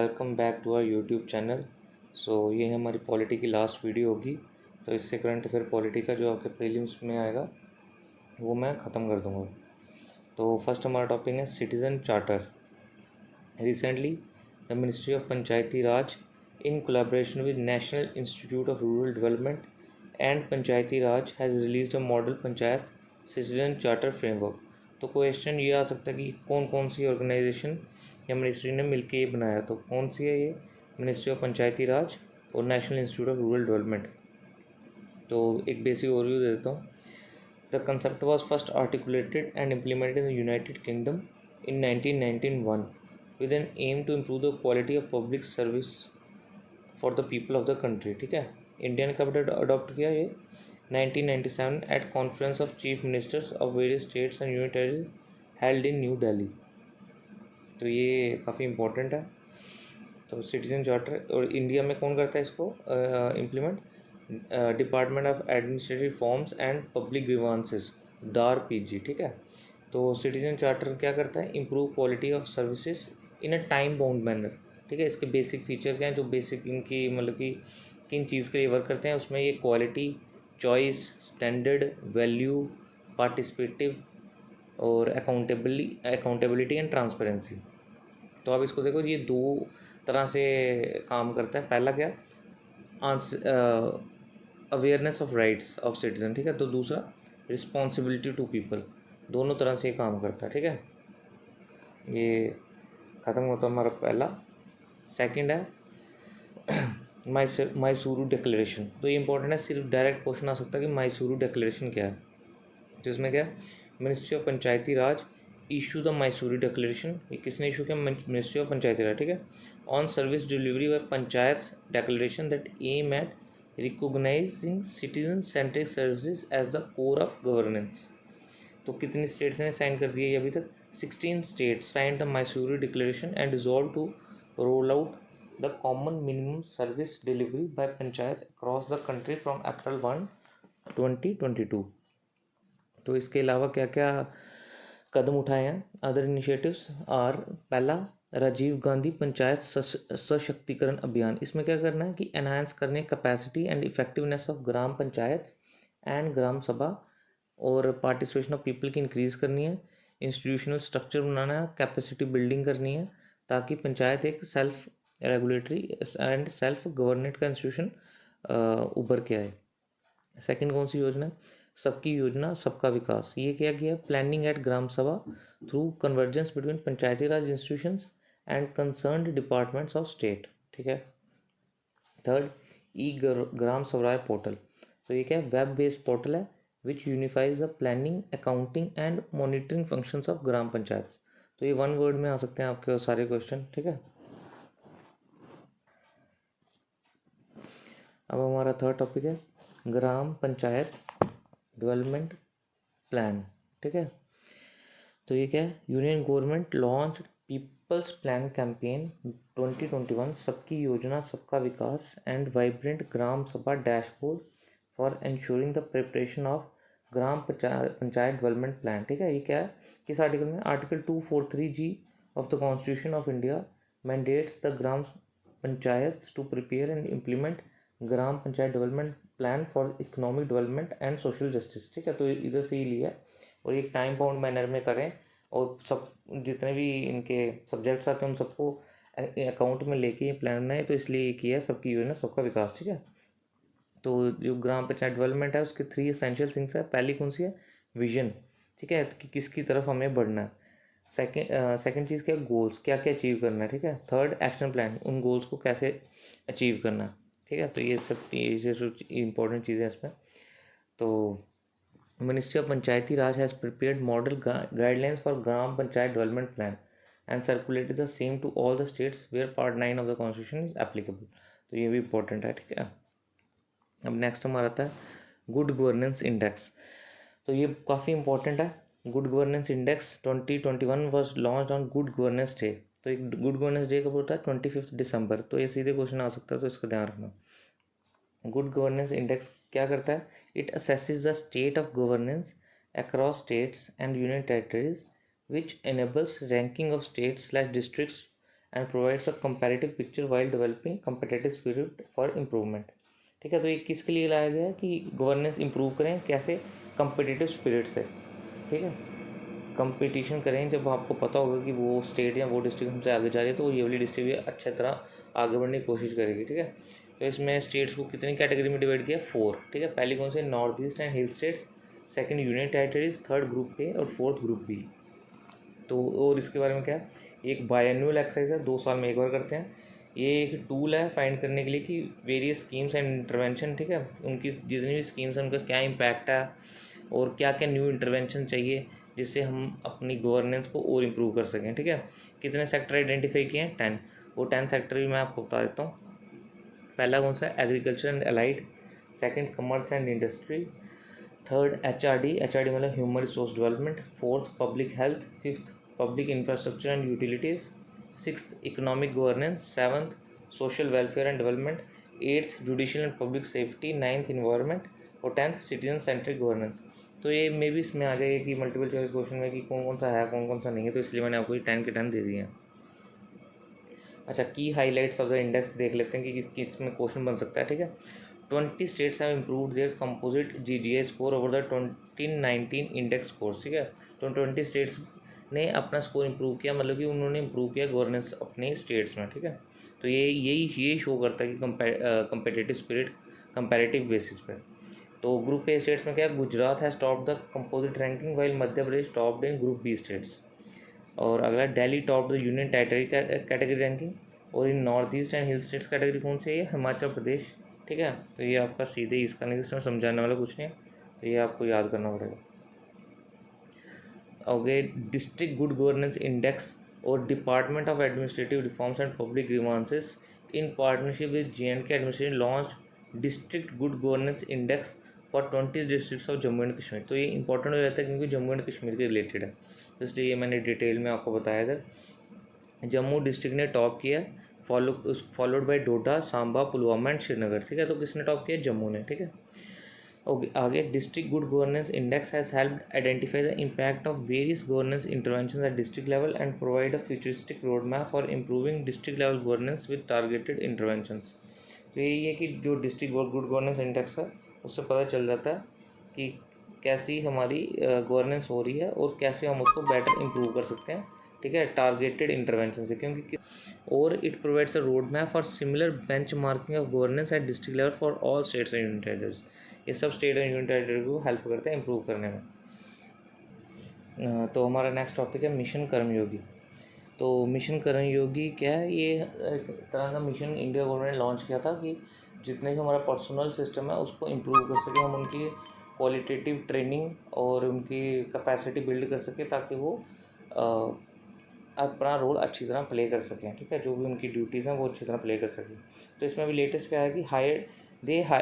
Welcome back to our YouTube channel. ये हमारी polity की लास्ट वीडियो होगी। तो इससे करंट अफेयर पॉलिटी का जो आपके प्रीलिम्स में आएगा वो मैं ख़त्म कर दूंगा। तो फर्स्ट हमारा टॉपिक है citizen charter. Recently the ministry of Panchayati Raj in collaboration with national institute of rural development and Panchayati Raj has released a model panchayat citizen charter framework. तो क्वेश्चन ये आ सकता है कि कौन कौन सी ऑर्गेनाइजेशन या मिनिस्ट्री ने मिलकर ये बनाया। तो कौन सी है ये? मिनिस्ट्री ऑफ पंचायती राज और national institute of rural development. तो एक बेसिक ओवरव्यू दे देता हूँ। The concept was first articulated and implemented in the United Kingdom in 1991 with an aim to improve the quality of public service for the people of the country. ठीक है, India ने कब adopt किया ये? 1997 at conference of chief ministers of various states and union territories held in New Delhi. तो ये काफ़ी important है। तो सिटीजन चार्टर और इंडिया में कौन करता है इसको implement? Department of administrative forms and public grievances, Dar PG. ठीक है, तो सिटीजन चार्टर क्या करता है? Improve quality of services in a time bound manner. ठीक है, इसके बेसिक फीचर क्या हैं? जो बेसिक इनकी मतलब कि किन चीज़ के लिए वर्क करते हैं उसमें ये quality, choice, standard, value, participative और अकाउंटेबिलिटी एंड ट्रांसपेरेंसी। तो आप इसको देखो, ये दो तरह से काम करता है। पहला क्या? Awareness of rights of citizen. ठीक है, तो दूसरा रिस्पॉन्सिबिलिटी टू पीपल। दोनों तरह से ये काम करता है। ठीक है, ये ख़त्म होता है हमारा पहला। सेकंड है मैसूरू डिक्लेरेशन। तो ये इंपॉर्टेंट है, सिर्फ डायरेक्ट क्वेश्चन आ सकता है कि मैसूरू डिक्लेरेशन क्या है। तो इसमें क्या है? Ministry of Panchayati Raj issue the Mysuru declaration. ये किसने इशू किया? Ministry of Panchayati Raj. ठीक है, on service delivery by panchayat declaration that aim at recognising citizen centric services as the core of governance. तो कितनी स्टेट्स ने साइन कर दिया अभी तक? 16 states sign the Mysuru declaration and resolve to roll out the common minimum service delivery by panchayat across the country from April 1, 2022। तो इसके अलावा क्या क्या कदम उठाए हैं? अदर इनिशिएटिव्स आर, पहला राजीव गांधी पंचायत सशक्तिकरण अभियान। इसमें क्या करना है कि एनहांस करने capacity and effectiveness of gram panchayat and gram sabha और पार्टिसिपेशन ऑफ पीपल की इंक्रीज़ करनी है। इंस्टीट्यूशनल स्ट्रक्चर बनाना है, कैपेसिटी बिल्डिंग करनी है ताकि पंचायत एक self regulatory and self government का इंस्टीट्यूशन उभर के आए। सेकंड कौन सी योजना है? सबकी योजना सबका विकास। ये क्या किया? Planning at gram sabha through convergence between panchayati raj institutions and concerned departments of state. ठीक है। Third, e gram swaraj portal. तो ये क्या है? वेब बेस्ड पोर्टल है which unifies the planning, accounting and monitoring functions of gram panchayat. तो ये वन वर्ड में आ सकते हैं आपके सारे क्वेश्चन। ठीक है, अब हमारा थर्ड टॉपिक है ग्राम पंचायत डेवलपमेंट प्लान। ठीक है, तो ये क्या है? Union government launch people's plan campaign 2021, सबकी योजना सबका विकास and vibrant gram sabha dashboard for ensuring the preparation of gram panchayat development plan. ठीक है, ये क्या है? किस आर्टिकल में? Article 243G of the constitution of India mandates the gram panchayat to prepare and implement gram panchayat development plan for economic development and social justice. ठीक है, तो इधर से ही लिया और एक टाइम बाउंड मैनर में करें और सब जितने भी इनके सब्जेक्ट्स आते हैं उन सबको अकाउंट में लेके ये प्लान बनाए। तो इसलिए ये किया सबकी योजना सबका विकास। ठीक है, तो जो ग्राम पंचायत डेवलपमेंट है उसके 3 एसेंशियल थिंग्स है। पहली कौन सी है? विजन। ठीक है, कि किसकी तरफ हमें बढ़ना है। सेकंड चीज़ क्या है? गोल्स, क्या क्या अचीव करना है। ठीक है। थर्ड, एक्शन प्लान, उन गोल्स को कैसे अचीव करना है। ठीक है, तो ये सब इंपॉर्टेंट चीज़ें इसमें। तो ministry of Panchayati Raj has prepared model guidelines for gram panchayat development plan and circulated the same to all the states where part 9 of the constitution is applicable. तो ये भी इंपॉर्टेंट है। ठीक है, अब नेक्स्ट हमारा आता है गुड गवर्नेंस इंडेक्स। तो ये काफ़ी इंपॉर्टेंट है। Good governance index 2021 was launch on good governance day. तो एक गुड गवर्नेंस डे कब होता है? 25 दिसंबर। तो ये सीधे क्वेश्चन आ सकता है, तो इसका ध्यान रखना। गुड गवर्नेंस इंडेक्स क्या करता है? It assesses the state of governance across states and union territories which enables ranking of states districts and provides a comparative picture while developing competitive spirit for improvement. ठीक है, तो ये किसके लिए लाया गया है कि गवर्नेंस इंप्रूव करें कैसे, कम्पिटिटिव स्पिरिट से। ठीक है, कंपटीशन करें जब आपको पता होगा कि वो स्टेट या वो डिस्ट्रिक्ट हमसे आगे जा रही है तो ये वाली डिस्ट्रिक्ट भी अच्छी तरह आगे बढ़ने की कोशिश करेगी। ठीक है, तो इसमें स्टेट्स को कितनी कैटेगरी में डिवाइड किया, 4। ठीक है, पहली कौन से, north east and hill states, second union territories, third group A और फोर्थ ग्रुप बी। तो और इसके बारे में क्या है, एक बायएनुअल एक्सरसाइज है, 2 साल में एक बार करते हैं। ये एक टूल है फाइंड करने के लिए कि वेरियस स्कीम्स एंड इंटरवेंशन, ठीक है, उनकी जितनी भी स्कीम्स हैं उनका क्या इम्पैक्ट है और क्या क्या न्यू इंटरवेंशन चाहिए जिससे हम अपनी गवर्नेंस को और इम्प्रूव कर सकें। ठीक है, कितने सेक्टर आइडेंटिफाई किए हैं, 10। वो 10 सेक्टर भी मैं आपको बता देता हूँ। पहला कौन सा है, agriculture and allied, second commerce and industry, third HRD मतलब human resource development, fourth public health, fifth public infrastructure and utilities, sixth economic governance, seventh social welfare and development, eighth judicial and public safety, ninth environment और 10th citizen centric governance. तो ये मे भी इसमें आ जाएगा कि multiple choice question में कि कौन कौन सा है कौन कौन सा नहीं है, तो इसलिए मैंने आपको ये 10 के 10 दे दिए हैं। अच्छा, की हाईलाइट्स ऑफ द इंडेक्स देख लेते हैं कि किसमें क्वेश्चन बन सकता है। ठीक है, 20 states have improved their composite GGI score over the 2019 index scores. ठीक है, तो 20 स्टेट्स ने अपना स्कोर इम्प्रूव किया, मतलब कि उन्होंने इम्प्रूव किया गवर्नेंस अपने स्टेट्स में। ठीक है, तो ये शो करता है कि कंपेटिटिव स्पिरिट कंपैरेटिव बेसिस पे। तो ग्रुप ए स्टेट्स में क्या, Gujarat has top the composite ranking while Madhya Pradesh topped in group B states. और अगला, Delhi top the union territory category ranking. और in north east and hill states category कौन सी है, हिमाचल प्रदेश। ठीक है, तो ये आपका सीधे इसका नहीं, इसमें समझाने वाला कुछ नहीं है, तो ये आपको याद करना पड़ेगा। Okay, district good governance index और department of administrative reforms and public grievances in partnership with J&K administration launch district good governance index for 20 districts of Jammu and Kashmir. तो ये इंपॉर्टेंट हो जाता है क्योंकि जम्मू एंड कश्मीर के रिलेटेड है, तो इसलिए ये मैंने डिटेल में आपको बताया था। जम्मू डिस्ट्रिक्ट ने टॉप किया, followed by Doda, Samba, Pulwama and Srinagar. ठीक है, तो किसने टॉप किया, जम्मू ने। ठीक है, ओके, आगे, district good governance index has helped identify the impact of various governance interventions at district level and provide a futuristic road map for improving district level governance with targeted interventions. तो यही है कि जो district good governance index है उससे पता चल जाता है कि कैसी हमारी गवर्नेंस हो रही है और कैसे हम उसको बेटर इम्प्रूव कर सकते हैं। ठीक है, टारगेटेड इंटरवेंशन से, क्योंकि और it provides a road map for similar bench marking of governance at district level for all states and union territories. ये सब स्टेट एंड यूनियन टेरिटरी को हेल्प करते हैं इम्प्रूव करने में। तो हमारा नेक्स्ट टॉपिक है मिशन कर्मयोगी। तो मिशन कर्मयोगी क्या है, ये एक तरह का मिशन इंडिया गवर्नमेंट ने लॉन्च किया था कि जितने भी हमारा पर्सनल सिस्टम है उसको इम्प्रूव कर सके, हम उनकी क्वालिटेटिव ट्रेनिंग और उनकी कैपेसिटी बिल्ड कर सके ताकि वो अपना रोल अच्छी तरह प्ले कर सकें। ठीक है, जो भी उनकी ड्यूटीज़ हैं वो अच्छी तरह प्ले कर सकें। तो इसमें भी लेटेस्ट क्या है कि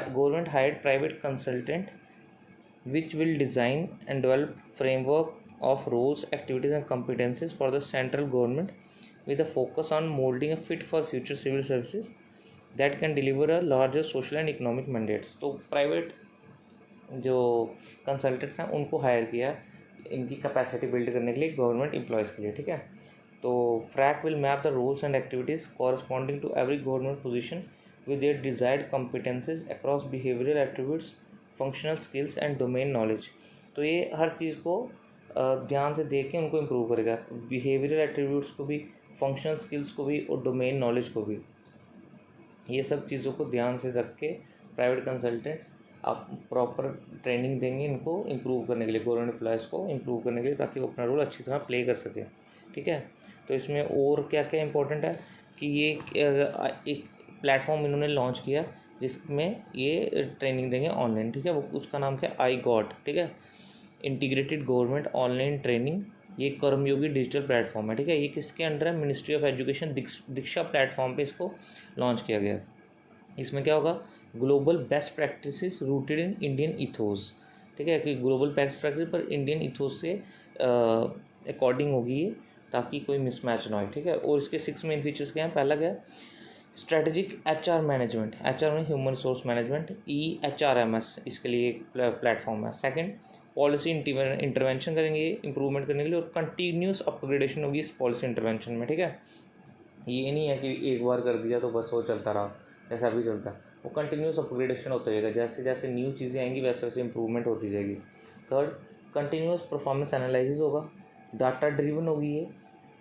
government hired private consultant which will design and develop framework of roles, activities and competencies for the central government with a focus on molding a fit for future civil services that can deliver a larger social and economic mandates। तो private जो consultants हैं उनको higher किया इनकी capacity build करने के लिए government employees के लिए। ठीक है, तो FRAC will map the roles and activities corresponding to every government position with their desired competencies across behavioral attributes, functional skills and domain knowledge। तो ये हर चीज़ को ध्यान से देख के उनको इम्प्रूव करेगा, बिहेवियरल एट्रीब्यूट्स को भी, फंक्शनल स्किल्स को भी और डोमेन नॉलेज को भी। ये सब चीज़ों को ध्यान से रख के प्राइवेट कंसल्टेंट आप प्रॉपर ट्रेनिंग देंगे इनको इम्प्रूव करने के लिए, गवर्नमेंट एम्प्लॉयज़ को इम्प्रूव करने के लिए, ताकि वो अपना रोल अच्छी तरह प्ले कर सकें। ठीक है, तो इसमें और क्या क्या इंपॉर्टेंट है कि ये एक प्लेटफॉर्म इन्होंने लॉन्च किया जिसमें ये ट्रेनिंग देंगे ऑनलाइन। ठीक है, वो उसका नाम क्या है, आई गॉट। ठीक है, इंटीग्रेटेड गवर्नमेंट ऑनलाइन ट्रेनिंग, ये कर्मयोगी डिजिटल प्लेटफॉर्म है। ठीक है, ये किसके अंडर है, ministry of education Diksha platform पे इसको लॉन्च किया गया। इसमें क्या होगा, global best practices rooted in Indian ethos. ठीक है, कि ग्लोबल बेस्ट प्रैक्टिस पर इंडियन इथोस से अकॉर्डिंग होगी ये, ताकि कोई मिसमैच ना हो। ठीक है, और इसके 6 मेन फीचर्स क्या हैं, पहला क्या है, स्ट्रेटेजिक HR मैनेजमेंट, HR में ह्यूमन रिसोर्स मैनेजमेंट, EHRMS इसके लिए एक प्लेटफॉर्म है। सेकंड, पॉलिसी इंटरवेंशन करेंगे इम्प्रूवमेंट करने के लिए, और कंटिन्यूस अपग्रेडेशन होगी इस पॉलिसी इंटरवेंशन में। ठीक है, ये नहीं है कि एक बार कर दिया तो बस वो चलता रहा, जैसा अभी चलता है, वो कंटिन्यूस अपग्रेडेशन होता जाएगा, जैसे जैसे न्यू चीज़ें आएंगी वैसे वैसे इंप्रूवमेंट होती जाएगी। थर्ड, कंटिन्यूस परफॉर्मेंस एनालिसिस होगा, डाटा ड्रिवन होगी ये,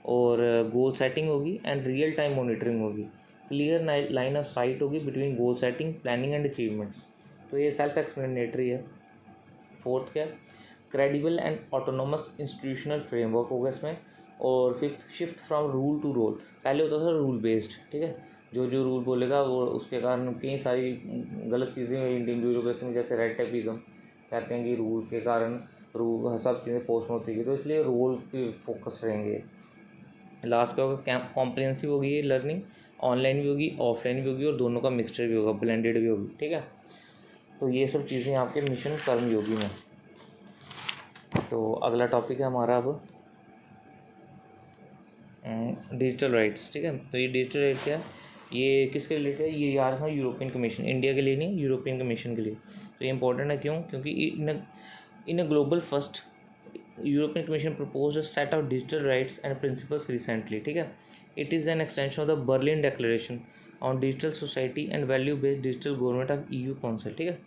और गोल सेटिंग होगी एंड रियल टाइम मॉनिटरिंग होगी, क्लियर लाइन ऑफ साइट होगी between goal setting, planning and achievements. तो ये सेल्फ एक्सप्लेनेटरी है। फोर्थ क्या, credible and autonomous institutional framework होगा इसमें। और fifth, shift from rule to role. पहले होता था रूल बेस्ड, ठीक है, जो जो रूल बोलेगा वो, उसके कारण कई सारी गलत चीज़ें हुई इंडियन ब्यूरोक्रेसी में, जैसे रेड टेपिज्म, कहते हैं कि रूल के कारण रूल सब चीज़ें पोस्ट होती है, तो इसलिए रोल पे फोकस रहेंगे। लास्ट का होगा कॉम्प्रिहेंसिव होगी ये लर्निंग, ऑनलाइन भी होगी ऑफलाइन भी होगी और दोनों का मिक्सचर भी होगा, ब्लेंडेड भी होगी, ठीक है। तो ये सब चीज़ें आपके मिशन कर्मयोगी में। तो अगला टॉपिक है हमारा अब डिजिटल राइट्स, ठीक है। तो ये डिजिटल राइट क्या है, ये किसके रिलेटेड है, ये यार है यूरोपियन कमीशन, इंडिया के लिए नहीं, यूरोपियन कमीशन के लिए। तो ये इंपॉर्टेंट है, क्यों, क्योंकि in a global first European Commission propose a set of digital rights and principles recently, ठीक है। It is an extension of the Berlin declaration on digital society and value based digital government of EU council, ठीक है।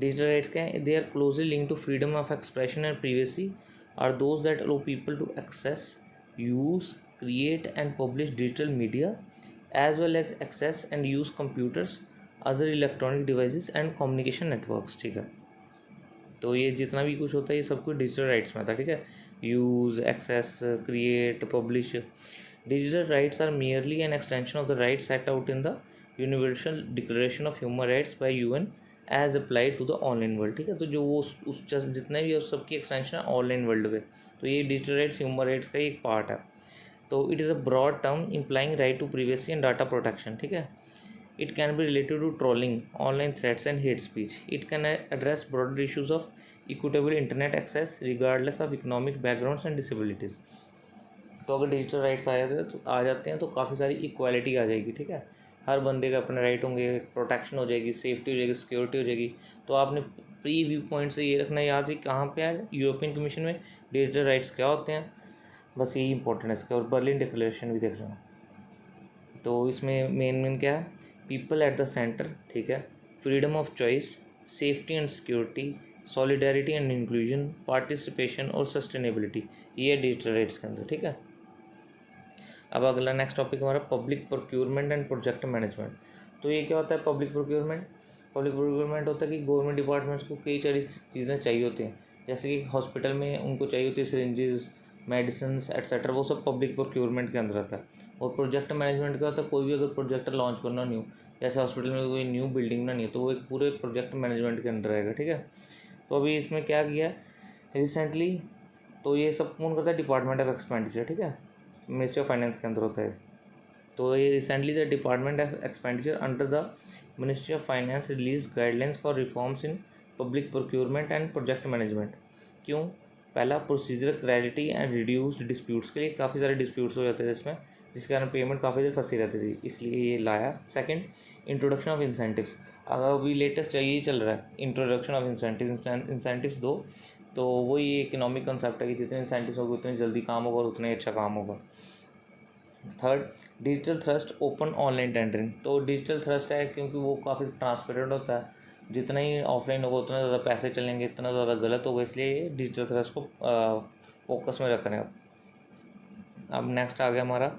Digital rights क्या है, they are closely link to freedom of expression and privacy are those that allow people to access, use, create and publish digital media as well as access and use computers, other electronic devices and communication networks, ठीक है। तो ये जितना भी कुछ होता है ये सब कुछ डिजिटल राइट्स में था, ठीक है। Use, access, create, publish. Digital rights are merely an extension of the rights set out in the universal declaration of human rights by UN as applied to the online world, ठीक है। तो जो वो उस जितने भी उस सबकी एक्सटेंशन है ऑनलाइन वर्ल्ड पे, तो ये डिजिटल राइट्स ह्यूमन राइट्स का एक पार्ट है। तो it is a broad term implying right to privacy and data protection, ठीक है। It can be related to trolling, online threats and hate speech. It can address broader issues of equitable internet access regardless of economic backgrounds and disabilities. तो अगर digital rights आ जाते हैं तो काफ़ी सारी equality आ जाएगी, ठीक है। हर बंदे के अपने राइट होंगे, प्रोटेक्शन हो जाएगी, सेफ्टी हो जाएगी, सिक्योरिटी हो जाएगी। तो आपने प्री व्यू पॉइंट से ये रखना याद है कहाँ पे है यूरोपियन कमीशन में डिजिटल राइट्स क्या होते हैं, बस यही इंपॉर्टेंट है इसका। और बर्लिन डिक्लेरेशन भी देख रहे हैं। तो इसमें मेन क्या है, पीपल एट द सेंटर, ठीक है, freedom of choice, safety and security, solidarity and inclusion, participation और सस्टेनेबिलिटी, ये डिजिटल राइट्स के अंदर, ठीक है। अब अगला नेक्स्ट टॉपिक हमारा public procurement and project management. तो ये क्या होता है पब्लिक प्रोक्योरमेंट, पब्लिक प्रोक्योरमेंट होता है कि गवर्नमेंट डिपार्टमेंट्स को कई सारी चीज़ें चाहिए होती हैं, जैसे कि हॉस्पिटल में उनको चाहिए होती है सिरिंजेस, मेडिसिन एट्सेट्रा, वो सब पब्लिक प्रोक्योरमेंट के अंदर आता है। और प्रोजेक्ट मैनेजमेंट क्या होता है, कोई भी अगर प्रोजेक्ट लॉन्च करना न्यू, जैसे हॉस्पिटल में कोई न्यू बिल्डिंग बनानी है तो वो एक पूरे प्रोजेक्ट मैनेजमेंट के अंदर आएगा, ठीक है। तो अभी इसमें क्या किया है रिसेंटली, तो ये सब कौन करता है, डिपार्टमेंट ऑफ एक्सपेंडिचर, ठीक है, मिनिस्ट्री ऑफ फाइनेंस के अंदर होता है। तो ये recently the department of expenditure under the ministry of finance release guidelines for reforms in public procurement and project management. क्यों, पहला procedure clarity and reduced disputes के लिए, काफ़ी सारे डिस्प्यूट्स हो जाते थे इसमें, जिसके कारण पेमेंट काफ़ी देर फंसी रहती थी, इसलिए ये लाया। सेकंड, इंट्रोडक्शन ऑफ इंसेंटिव्स, अगर अभी लेटेस्ट यही चल रहा है इंट्रोडक्शन ऑफ इंसेंटिव्स दो, तो वही इकोनॉमिक कंसेप्ट है कि जितने इंसेंटिव्स होंगे उतने जल्दी काम होगा और उतना ही अच्छा काम होगा। Third, digital thrust open online tendering, तो डिजिटल थ्रस्ट है क्योंकि वो काफ़ी ट्रांसपेरेंट होता है, जितना ही ऑफलाइन होगा उतना ज़्यादा पैसे चलेंगे, इतना ज़्यादा गलत होगा, इसलिए डिजिटल थ्रस्ट को फोकस में रख रहे हैं। अब नेक्स्ट आ गया हमारा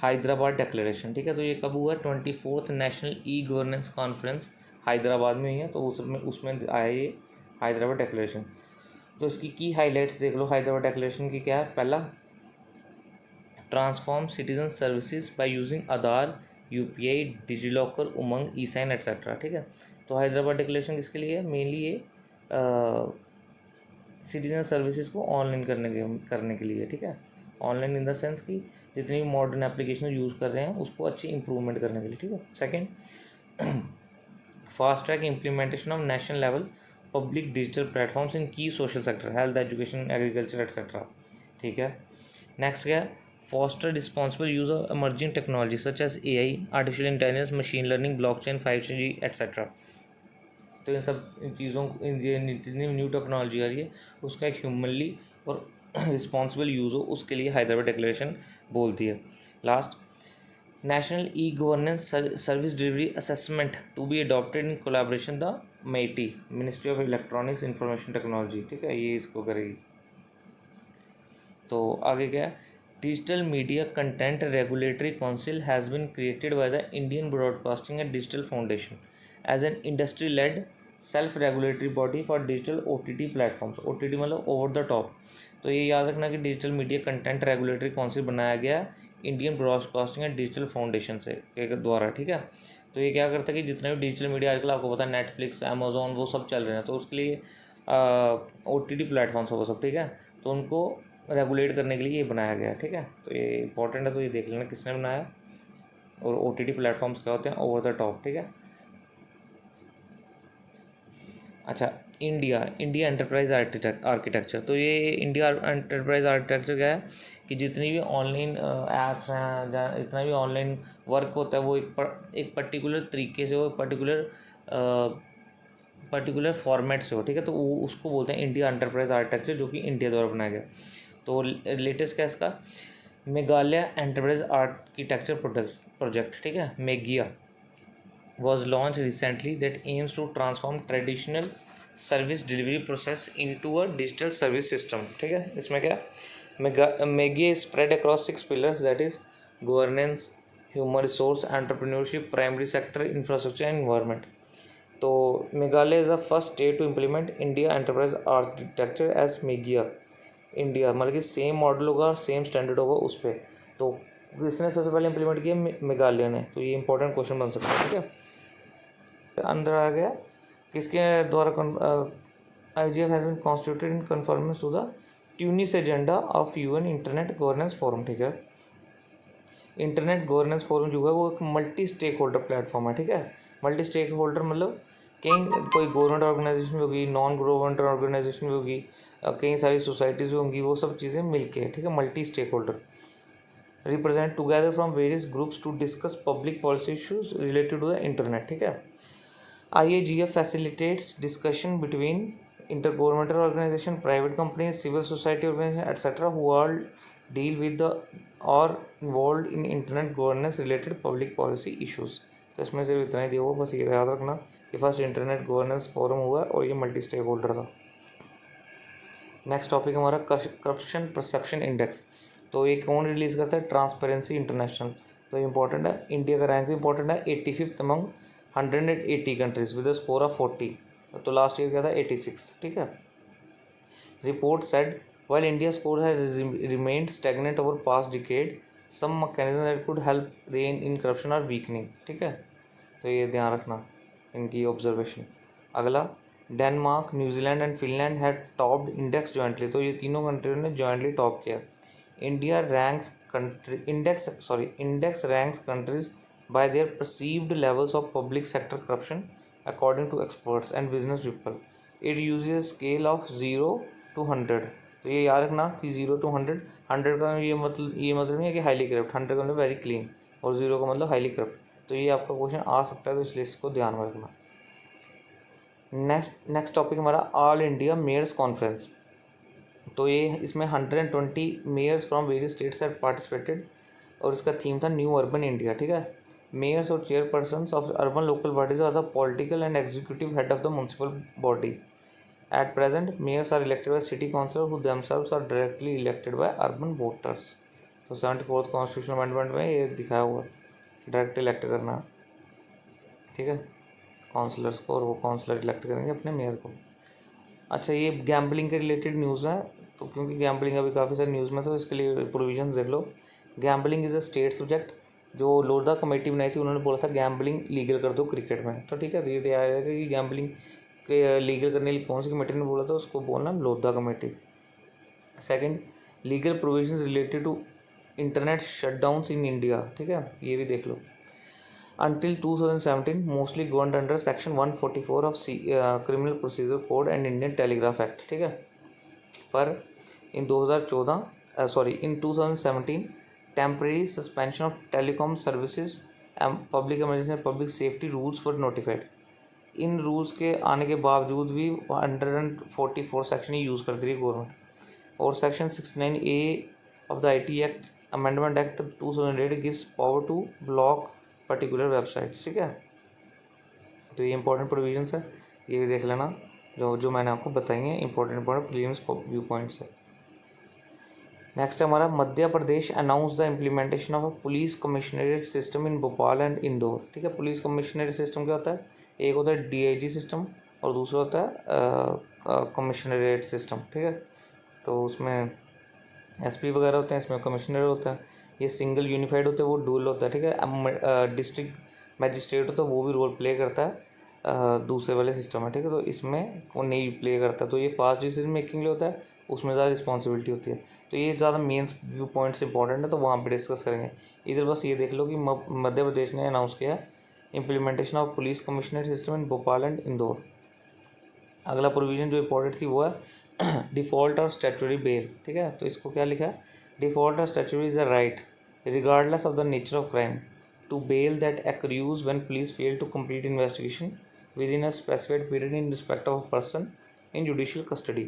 हैदराबाद डिक्लेरेशन, ठीक है। तो ये कब हुआ, 24th national e governance conference Hyderabad में हुई है, तो उसमें आया ये हैदराबाद डिक्लेरेशन। तो इसकी की हाईलाइट्स देख लो हैदराबाद डिक्लेरेशन की क्या है। पहला, transform citizen services by using Aadhaar, UPI, DigiLocker, Umang, e-sign etcetera, ठीक है। तो हैदराबाद डिक्लेरेशन किसके लिए है, मेनली ये सिटीजन सर्विसेज को ऑनलाइन करने के लिए, ठीक है। ऑनलाइन इन द सेंस कि जितनी भी मॉडर्न एप्लीकेशन यूज़ कर रहे हैं उसको अच्छी इंप्रूवमेंट करने के लिए, ठीक है। Second, fast track implementation of national level public digital platforms in key social sector, health, education, agriculture etcetera, ठीक है। नेक्स्ट क्या है, foster responsible use of emerging technology such as AI, artificial intelligence, machine learning, blockchain, 5G etcetera. तो इन चीज़ों जितनी new technology आ रही है उसका एक ह्यूमनली और रिस्पॉन्सिबल यूज़ हो, उसके लिए हैदराबाद डिक्लेरेशन बोलती है। Last, National E-Governance Service Delivery Assessment to be adopted in collaboration the MeitY Ministry of Electronics Information Technology, ठीक है, ये इसको करेगी। तो आगे क्या है, digital media content regulatory council has been created by the Indian broadcasting and digital foundation as an industry led self regulatory body for digital OTT platforms. OTT मतलब ओवर द टॉप। तो ये याद रखना कि digital media content regulatory council बनाया गया Indian broadcasting and digital foundation से के द्वारा, ठीक है। तो ये क्या करता है कि जितने भी डिजिटल मीडिया आजकल आपको पता है नेटफ्लिक्स, अमेजोन, वो सब चल रहे हैं, तो उसके लिए OTT प्लेटफॉर्म्स वो सब, ठीक है, तो उनको रेगुलेट करने के लिए ये बनाया गया है, ठीक है। तो ये इंपॉर्टेंट है, तो ये देख लेना किसने बनाया और OTT प्लेटफॉर्म्स क्या होते हैं, ओवर द टॉप, ठीक है। अच्छा, इंडिया एंटरप्राइज आर्किटेक्चर। तो ये इंडिया एंटरप्राइज आर्किटेक्चर क्या है कि जितनी भी ऑनलाइन ऐप्स हैं, जहाँ इतना भी ऑनलाइन वर्क होता है, वो एक पर्टिकुलर तरीके से, वो पर्टिकुलर फॉर्मेट से हो, ठीक है। तो वो उसको बोलते हैं इंडिया एंटरप्राइज आर्किटेक्चर, जो कि इंडिया द्वारा बनाया गया। तो लेटेस्ट क्या है इसका, मेघालय एंटरप्राइज आर्किटेक्चर प्रोजेक्ट, ठीक है, मेगिया was launched recently that aims to transform traditional service delivery process into a digital service system, ठीक है। इसमें क्या Maggi is spread across 6 pillars, that is governance, human resource, entrepreneurship, primary sector, infrastructure and environment। तो Meghalaya is the first state to implement India enterprise architecture as MeghEA India, मतलब कि same model होगा, same standard होगा उस पर। तो किसने सबसे पहले इम्प्लीमेंट किया, मेघालय ने। तो ये इंपॉर्टेंट क्वेश्चन बन सकता है, ठीक है। अंदर आ गया किसके द्वारा, IGF has been constituted in conformance to the Tunis agenda of UN internet governance forum, ठीक है। इंटरनेट गवर्नेंस फोरम जो है वो एक मल्टी स्टेक होल्डर प्लेटफॉर्म है, ठीक है। मल्टी स्टेक होल्डर मतलब कहीं कोई गवर्नमेंट ऑर्गेनाइजेशन भी होगी, नॉन गवर्नमेंट ऑर्गेनाइजेशन भी होगी, कई सारी सोसाइटीज़ भी होंगी, वो सब चीज़ें मिलके, ठीक है, multi stakeholder represent together from various groups to discuss public policy issues related to the internet, ठीक है। IAGF facilitates discussion between intergovernmental organization, private companies, civil society organization, etc. who all deal with the or involved in internet governance related public policy issues। तो इसमें सिर्फ इतना ही दिया हुआ, बस ये याद रखना कि फर्स्ट इंटरनेट गवर्नेंस फोरम हुआ और ये मल्टी स्टेक होल्डर था। नेक्स्ट टॉपिक हमारा करप्शन परसेप्शन इंडेक्स। तो ये कौन रिलीज़ करता है, ट्रांसपेरेंसी इंटरनेशनल। तो इंपॉर्टेंट है, इंडिया का रैंक भी इंपॉर्टेंट है, 85th among 180 countries with score of 40। तो लास्ट ईयर क्या था, 86, ठीक है। Report said while India's score has remained stagnant over past decade, some mechanisms that could help rein in corruption are weakening, ठीक है। तो ये ध्यान रखना इनकी ऑब्जर्वेशन। अगला, Denmark, New Zealand and Finland had topped index jointly. तो ये तीनों कंट्रियों ने जॉइंटली टॉप किया। India ranks country index ranks countries by their perceived levels of public sector corruption according to experts and business people. It uses a scale of 0 to 100। तो ये याद रखना कि 0 to 100, 100 का ये मतलब नहीं है कि हाईली करप्ट, 100 का मतलब वेरी क्लीन और 0 का मतलब हाईली करप्ट। तो ये आपका क्वेश्चन आ सकता है, तो इसलिए इसको ध्यान में रखना। नेक्स्ट टॉपिक हमारा ऑल इंडिया मेयर्स कॉन्फ्रेंस। तो ये इसमें 120 mayors from various states had participated और इसका थीम था न्यू अर्बन इंडिया, ठीक है। Mayors or chairpersons of urban local bodies are the political and executive head of the municipal body. At present, mayors are elected by city councillors who themselves are directly elected by urban voters. तो 74th constitutional amendment में ये दिखाया हुआ direct elect करना, ठीक है, counsellors को, और वो काउंसलर इलेक्ट करेंगे अपने मेयर को। अच्छा, ये गैम्बलिंग के रिलेटेड न्यूज़ है, तो क्योंकि गैम्बलिंग अभी काफ़ी सारी न्यूज़ में, तो इसके लिए प्रोविजंस देख लो। Gambling is a state subject. जो लोधा कमेटी बनाई थी उन्होंने बोला था गैम्बलिंग लीगल कर दो क्रिकेट में, तो ठीक है। तो ये तैयार है कि गैम्बलिंग के लीगल करने के लिए कौन सी कमेटी ने बोला था, उसको बोलना Lodha committee. Second, legal provisions related to internet shutdowns in India, ठीक है, ये भी देख लो। Until 2017 mostly governed under section 144 of criminal procedure code and Indian telegraph act, ठीक है। पर in 2017 temporary suspension of telecom services public emergency and public safety rules were notified. इन रूल्स के आने के बावजूद भी 144 सेक्शन ही यूज़ करती रही गवर्नमेंट। और section 69A of the IT act amendment act 2008 gives power to block particular websites, ठीक है। तो ये इंपॉर्टेंट प्रोविजंस है, ये भी देख लेना, जो मैंने आपको बताई हैं इंपॉर्टेंट प्रीलिम्स व्यू पॉइंट्स है। नेक्स्ट हमारा Madhya Pradesh announce the implementation of a police commissionerate system in Bhopal and Indore, ठीक है। पुलिस कमिश्नरेट सिस्टम क्या होता है, एक होता है DIG सिस्टम और दूसरा होता है कमिश्नरेट सिस्टम, ठीक है। तो उसमें SP वगैरह होते हैं, इसमें कमिश्नर होता है। ये सिंगल यूनिफाइड होता है, वो डुअल होता है, ठीक है। डिस्ट्रिक्ट मैजिस्ट्रेट होता है, वो भी रोल प्ले करता है दूसरे वाले सिस्टम में, ठीक है। तो इसमें वो नहीं प्ले करता, तो ये फास्ट डिसीजन मेकिंग लिए होता है, उसमें ज़्यादा रिस्पॉन्सिबिलिटी होती है। तो ये ज़्यादा मेन व्यू पॉइंट्स इंपॉर्टेंट है, तो वहाँ पे डिस्कस करेंगे। इधर बस ये देख लो कि मध्य प्रदेश ने अनाउंस किया implementation of police commissionerate system in Bhopal and Indore. अगला प्रोविजन जो इंपॉर्टेंट थी वो है डिफ़ॉल्ट और स्टैट्यूटरी बेल, ठीक है। तो इसको क्या लिखा है, डिफ़ॉल्ट और statutory is a right regardless of the nature of crime to bail that accrues when police fail to complete investigation within a specified period in respect of a person in judicial custody.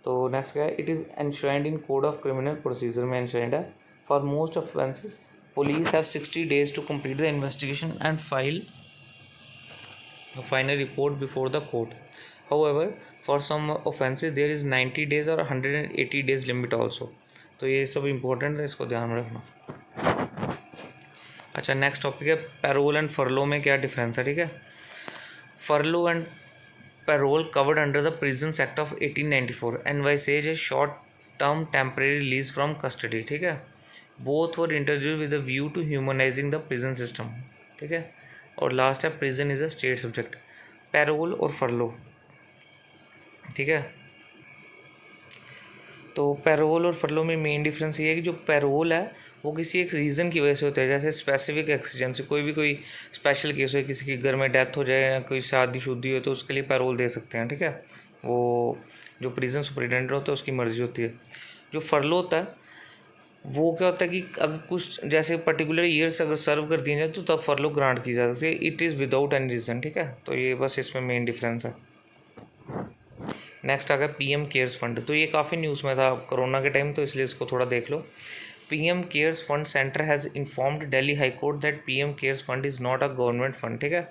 तो next क्या है, it is enshrined in code of criminal procedure में enshrined है। For most offences police have 60 days to complete the investigation and file a final report before the court. However, for some offences there is 90 days or 180 days limit also. तो ये सब important है, इसको ध्यान में रखना। अच्छा, नेक्स्ट टॉपिक है पैरोल एंड फरलो में क्या डिफरेंस है, ठीक है। Furlough and parole covered under the prisons act of 1894 envisages a short term temporary release from custody, ठीक है। Both were introduced with a view to humanising the prison system, ठीक है। और लास्ट है prison is a state subject. Parole और furlough, ठीक है। तो पैरोल और फरलो में मेन डिफरेंस ये है कि जो पैरोल है वो किसी एक रीज़न की वजह से होता है, जैसे स्पेसिफिक एक्सीडेंट, कोई स्पेशल केस हो, किसी के घर में डेथ हो जाए या कोई शादी शुदी हो, तो उसके लिए पैरोल दे सकते हैं, ठीक है। वो जो प्रिजन सुपरिटेंडेंट होता है उसकी मर्जी होती है। जो फरलो होता है वो क्या होता है कि अगर कुछ जैसे पर्टिकुलर ईयर्स अगर सर्व कर दिए जाए तो तब फरलो ग्रांट की जा सकती है, it is without any reason, ठीक है। तो ये बस इसमें मेन डिफरेंस है। नेक्स्ट आ गया PM केयर्स फंड। तो ये काफ़ी न्यूज़ में था कोरोना के टाइम, तो इसलिए इसको थोड़ा देख लो। PM cares fund centre has informed Delhi high court that PM cares fund is not a government fund, ठीक है,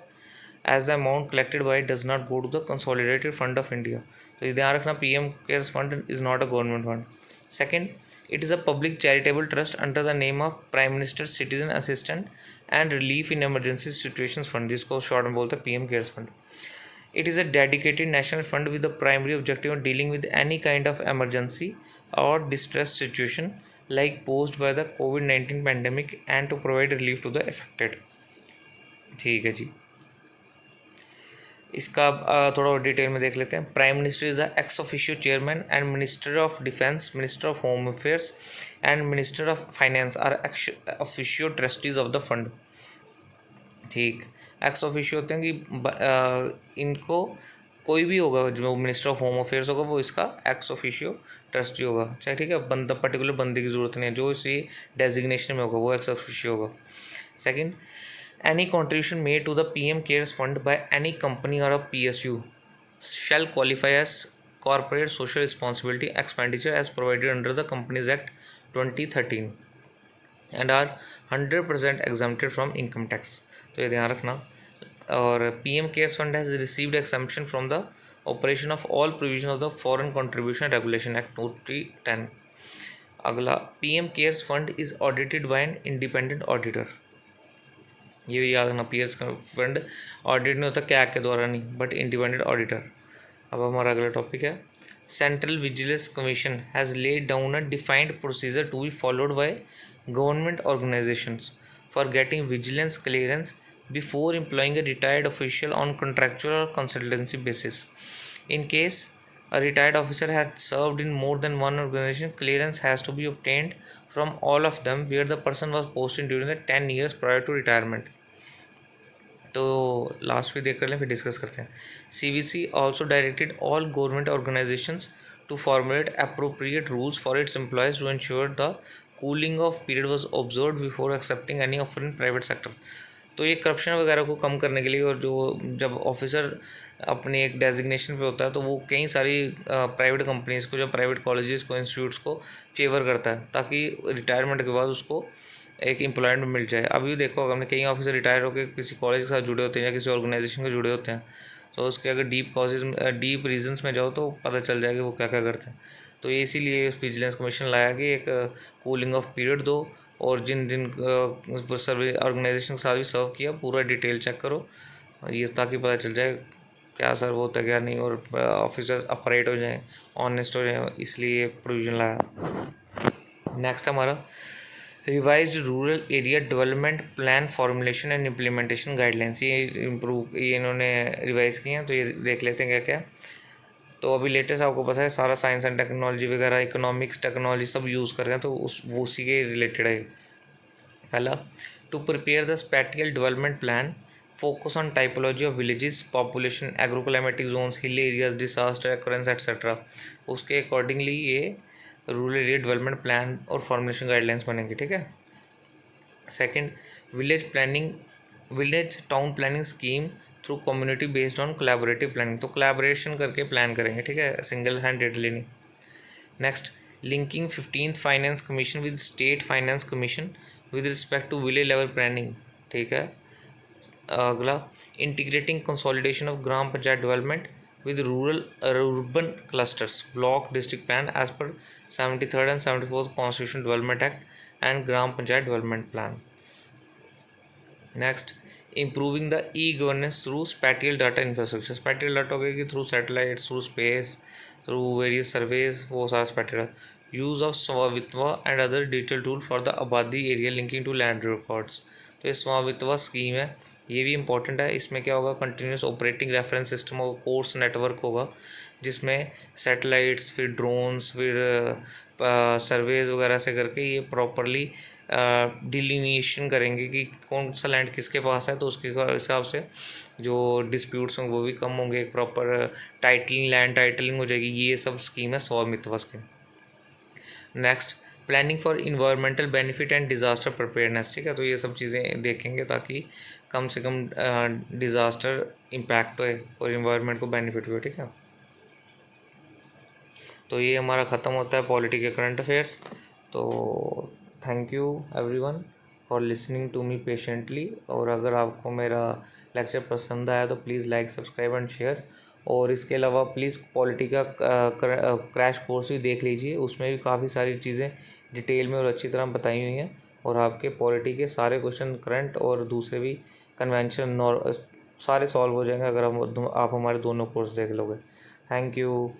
as the amount collected by does not go to the consolidated fund of India. तो ये ध्यान रखना, PM cares fund is not a government fund. Second, it is a public charitable trust under the name of Prime Minister's Citizen Assistance and Relief in Emergency Situations Fund, जिसको short में बोलते हैं PM Cares Fund. It is a dedicated national fund with the primary objective of dealing with any kind of emergency or distress situation like posed by the COVID-19 pandemic and to provide relief to the affected. ठीक है जी, इसका थोड़ा और detail में देख लेते हैं। Prime minister is the ex officio chairman and minister of defence, minister of home affairs and minister of finance are ex officio trustees of the fund, ठीक। एक्स ऑफिशियो होते हैं कि इनको कोई भी होगा जो मिनिस्टर ऑफ होम अफेयर्स होगा वो इसका एक्स ऑफिशियो ट्रस्टी होगा, चाहे, ठीक है। बंदा पर्टिकुलर बंदे की ज़रूरत नहीं है, जो इसी डेजिग्नेशन में होगा वो एक्स ऑफिशियो होगा। Second, any contribution made to the PM Cares Fund by any company or a PSU shall qualify as corporate social responsibility expenditure as provided under the Companies Act 2013 and are 100% exempted from income tax. तो ये ध्यान रखना। और PM Cares Fund has received exemption from the operation of all provision of the Foreign Contribution Regulation Act 2010. अगला, PM Cares Fund is audited by an independent auditor। ये भी याद रखना, पीएस फंड ऑडिट नहीं होता क्या के द्वारा नहीं, बट इंडिपेंडेंट ऑडिटर। अब हमारा अगला टॉपिक है central vigilance commission has laid down a defined procedure to be followed by government organisations for getting vigilance clearance before employing a retired official on contractual और consultancy basis. In case a retired officer had served in more than one organization, clearance has to be obtained from all of them where the person was posted during the 10 years prior to retirement. तो last भी देख कर लें फिर discuss करते हैं। CVC also directed all government organizations to formulate appropriate rules for its employees to ensure the cooling off period was observed before accepting any offer in private sector. तो ये करप्शन वगैरह को कम करने के लिए, और जो जब ऑफिसर अपनी एक डेजिग्नेशन पे होता है तो वो कई सारी प्राइवेट कंपनीज़ को, जो प्राइवेट कॉलेजेस को, इंस्टीट्यूट्स को फेवर करता है, ताकि रिटायरमेंट के बाद उसको एक एम्प्लॉयमेंट मिल जाए। अभी देखो, हमने कई ऑफिसर रिटायर होकर किसी कॉलेज के साथ जुड़े होते हैं या किसी ऑर्गेनाइजेशन के जुड़े होते हैं, तो उसके अगर डीप रीजंस में जाओ तो पता चल जाएगा वो क्या क्या करते हैं। तो ये इसीलिए विजिलेंस कमीशन लाया कि एक कूलिंग ऑफ पीरियड दो, और जिन जिन सर्वे ऑर्गेनाइजेशन के साथ भी सर्व किया पूरा डिटेल चेक करो, ये ताकि पता चल जाए क्या सर्व होता है क्या नहीं, और ऑफिसर अपरेट हो जाएँ, ऑनेस्ट हो जाएँ, इसलिए प्रोविज़न लाया। नेक्स्ट हमारा revised rural area development plan formulation and implementation guidelines, ये इन्होंने रिवाइज़ किए हैं, तो ये देख लेते हैं क्या क्या। तो अभी लेटेस्ट आपको पता है सारा साइंस एंड टेक्नोलॉजी वगैरह, इकोनॉमिक्स, टेक्नोलॉजी सब यूज़ कर रहे हैं, तो उसी के रिलेटेड है। पहला, to prepare the spatial development plan, focus on typology of villages, population, agroclimatic zones, hill areas, disaster occurrence etcetera, उसके अकॉर्डिंगली ये रूरल एरिया डेवलपमेंट प्लान और फॉर्मुलेशन गाइडलाइंस बनेंगे। ठीक है। Second, village town planning scheme through community based on collaborative planning, तो collaboration करके plan करेंगे। ठीक है, सिंगल हैंडेडली नहीं। Next, linking 15th finance commission with state finance commission with respect to village level planning. ठीक है। अगला, integrating consolidation of gram panchayat development with rural urban clusters block district plan as per 73rd and 74th constitution development act and gram panchayat development plan. Next, improving the e-governance through spatial data infrastructure, spatial data होगा कि through satellites, through space, through various surveys, वो सारा spatial data. Use of स्वामित्व and other digital tool for the आबादी area linking to land records, तो ये स्वामित्व scheme है, ये भी इम्पोर्टेंट है। इसमें क्या होगा, कंटिन्यूस ऑपरेटिंग रेफरेंस सिस्टम होगा, कोर्स नेटवर्क होगा, जिसमें सैटेलाइट्स, फिर ड्रोन्स, फिर सर्वेज वगैरह से करके ये प्रॉपरली डिलिनिएशन करेंगे कि कौन सा लैंड किसके पास है, तो उसके हिसाब से जो डिस्प्यूट्स होंगे वो भी कम होंगे, एक प्रॉपर टाइटलिंग, लैंड टाइटलिंग हो जाएगी। ये सब स्कीम है स्वामित्व scheme. Next, planning for environmental benefit and disaster preparedness. ठीक है, तो ये सब चीज़ें देखेंगे ताकि कम से कम डिज़ास्टर इम्पैक्ट होए और इन्वायरमेंट को बेनिफिट हुए। ठीक है, तो ये हमारा ख़त्म होता है पॉलिटी के करंट अफेयर्स। तो thank you everyone for listening to me patiently, और अगर आपको मेरा लेक्चर पसंद आया तो please like, subscribe and share, और इसके अलावा प्लीज़ पॉलिटी का क्रैश कोर्स भी देख लीजिए, उसमें भी काफ़ी सारी चीज़ें डिटेल में और अच्छी तरह बताई हुई हैं, और आपके पॉलिटी के सारे क्वेश्चन करंट और दूसरे भी कन्वेंशन सारे सॉल्व हो जाएंगे अगर आप हमारे दोनों कोर्स देख लोगे। Thank you.